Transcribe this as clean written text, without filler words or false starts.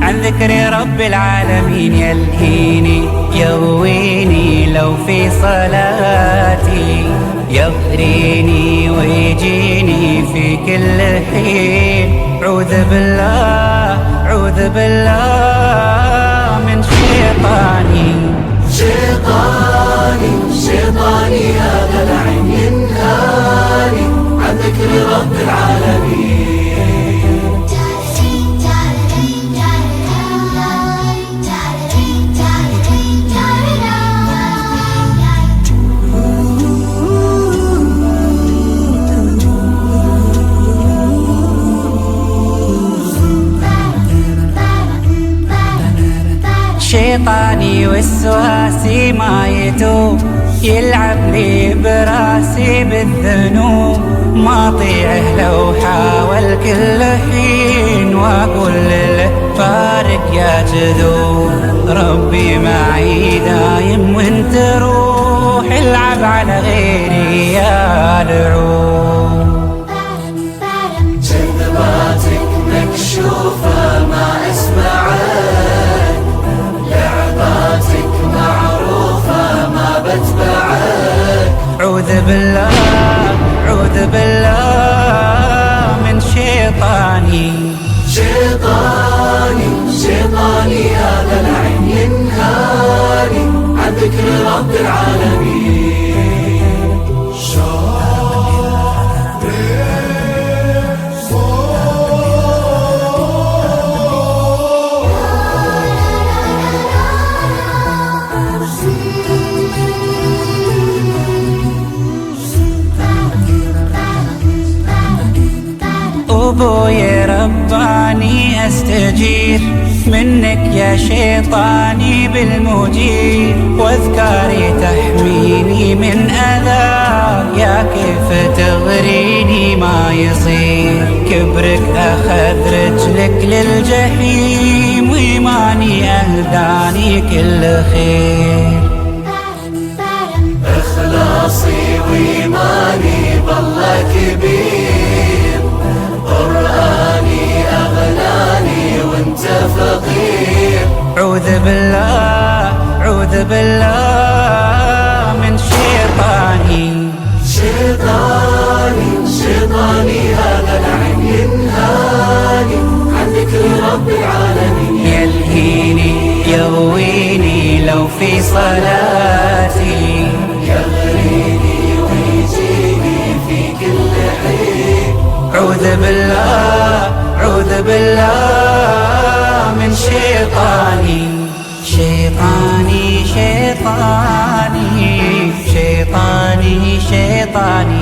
عن ذكر رب العالمين يلهيني يغويني لو في صلاتي يغريني ويجيني في كل حين عوذ بالله عوذ بالله من شيطاني شيطاني شيطاني هذا لعن ينهاني عن ذكر رب العالمين شيطاني والسواسي ما يتوب يلعب لي براسي بالذنوب ما اطيعه لو حاول كل حين واقول له فارق يا جذوب ربي معي دايم وانت روح العب على غيري يا لعوب جذباتك مكشوفة ما اسمعك لعباتك معروفة ما بتبعك عوذ بالله عوذ بالله من شيطاني شيطاني شيطاني هذا لعن ينهاني عن ذكر رب العالمين أبوي رباني أستجير منك يا شيطاني بالمجير واذكاري تحميني من أذاك يا كيف تغريني ما يصير كبرك أخذ رجلك للجحيم وإيماني أهداني كل خير إخلاصي وإيماني بالله كبير قرآني أغناني وانت فقير عوذ بالله عوذ بالله من شيطاني شيطاني شيطاني هذا لعن ينهاني عن ذكر رب العالمين يلهيني يغويني لو في صلاتي يغريني ويجيني في كل حين عوذ بالله عوذ بالله من شيطاني شيطاني شيطاني شيطاني شيطاني